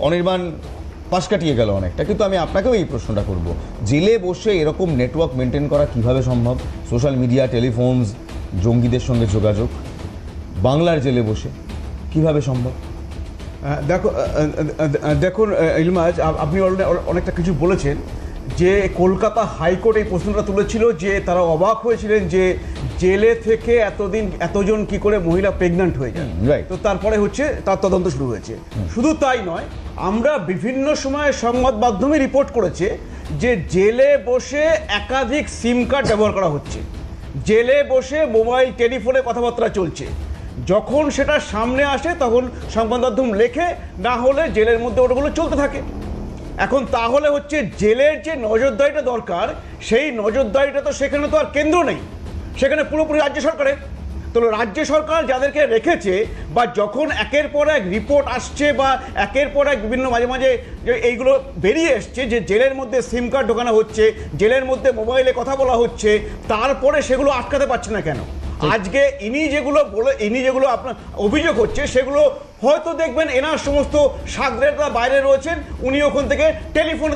অনির্বাণ পাশ কাটিয়ে গেল অনেকটা, কিন্তু আমি আপনাকেও এই প্রশ্নটা করব, জেলে বসে এরকম নেটওয়ার্ক মেনটেন করা কিভাবে সম্ভব? সোশ্যাল মিডিয়া, টেলিফোনস, জঙ্গিদের সঙ্গে যোগাযোগ বাংলার জেলে বসে কিভাবে সম্ভব? দেখুন ইলমাজ, আপনি অনেকটা কিছু বলেছেন যে কলকাতা হাইকোর্ট এই প্রশ্নটা তুলেছিল যে তারা অবাক হয়েছিলেন যে জেলে থেকে এতজন কি করে মহিলা প্রেগন্যান্ট হয়ে যায়, রাইট। তো তারপরে হচ্ছে তার তদন্ত শুরু হয়েছে। শুধু তাই নয়, আমরা বিভিন্ন সময় সংবাদ মাধ্যমে রিপোর্ট করেছে যে জেলে বসে একাধিক সিম কার্ড ব্যবহার করা হচ্ছে, জেলে বসে মোবাইল টেলিফোনে কথাবার্তা চলছে। যখন সেটা সামনে আসে তখন সংবাদ মাধ্যম লেখে, না হলে জেলের মধ্যে ওটাগুলো চলতে থাকে। এখন তাহলে হচ্ছে জেলের যে নজরদারিটা দরকার, সেই নজরদারিটা তো সেখানে তো আর কেন্দ্র নেই, সেখানে পুরোপুরি রাজ্য সরকারের। তো রাজ্য সরকার যাদেরকে রেখেছে, বা যখন একের পর এক রিপোর্ট আসছে বা একের পর এক বিভিন্ন মাঝে মাঝে এইগুলো বেরিয়ে এসছে যে জেলের মধ্যে সিম কার্ড ঢোকানো হচ্ছে, জেলের মধ্যে মোবাইলে কথা বলা হচ্ছে, তারপরে সেগুলো আটকাতে পারছে না কেন? আজকে ইনি যেগুলো আপনার অভিযোগ হচ্ছে, সেগুলো হয়তো দেখবেন এনার সমস্ত সাগরেরা বাইরে রয়েছেন, উনি ওখান থেকে টেলিফোনে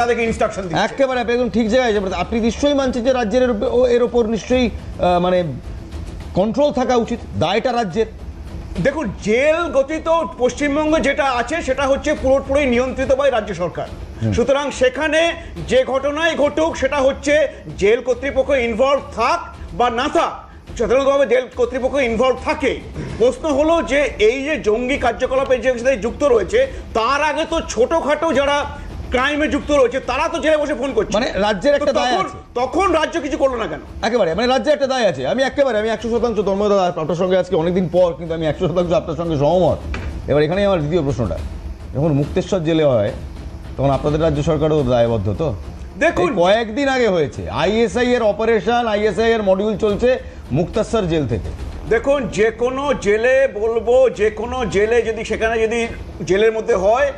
তাদেরকে ইনস্ট্রাকশন দিচ্ছেন। একেবারে একদম ঠিক জায়গায়। আপনি নিশ্চয়ই মানছেন যে রাজ্যের এর ওপর নিশ্চয়ই মানে কন্ট্রোল থাকা উচিত, দায়টা রাজ্যের। দেখুন, জেল গঠিত পশ্চিমবঙ্গে যেটা আছে সেটা হচ্ছে পুরোপুরি নিয়ন্ত্রিত বাই রাজ্য সরকার। সুতরাং সেখানে যে ঘটনাই ঘটুক, সেটা হচ্ছে জেল কর্তৃপক্ষ ইনভলভ থাক বা না থাক, সাধারণতভাবে জেল কর্তৃপক্ষ ইনভলভ থাকে। প্রশ্ন হলো যে এই যে জঙ্গি কার্যকলাপের যে সাথে যুক্ত রয়েছে, তার আগে তো ছোটখাটো যারা ক্রাইমে যুক্ত রয়েছে তারা তো জেলে বসে ফোন করছে, মানে রাজ্যের একটা দায় আছে। তখন রাজ্য কিছু করলো না কেন? একেবারে মানে রাজ্যের একটা দায় আছে। আমি 100% ধর্মদা আপনার সঙ্গে আজকে অনেকদিন পর, কিন্তু আমি 100% আপনার সঙ্গে সহমত। এবার এখানেই আমার দ্বিতীয় প্রশ্নটা, যখন মুক্তেশ্বর জেলে হয় তখন আপনাদের রাজ্য সরকারও দায়বদ্ধ তো? দেখুন, কয়েকদিন আগে হয়েছে আইএসআই এর অপারেশন, আইএসআই এর মডিউল চলছে মুক্তেশ্বর জেল থেকে। দেখুন, যে কোনো জেলে বলবো, যে কোনো জেলে যদি সেখানে যদি জেলের মধ্যে হয়,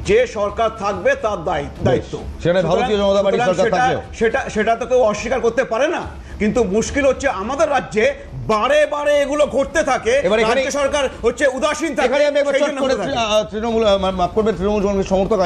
যে সরকার থাকবে তার দায়িত্ব। সেখানে ভারতীয় জনতা পার্টির সরকার থাকলেও সেটা তো কেউ অস্বীকার করতে পারে না। কিন্তু মুশকিল হচ্ছে আমাদের রাজ্যে বারে বারে এগুলো ঘটতে থাকে, রাজ্য সরকার হচ্ছে উদাসীন থাকে। তৃণমূল, মাফ করবেন, তৃণমূল সমর্থক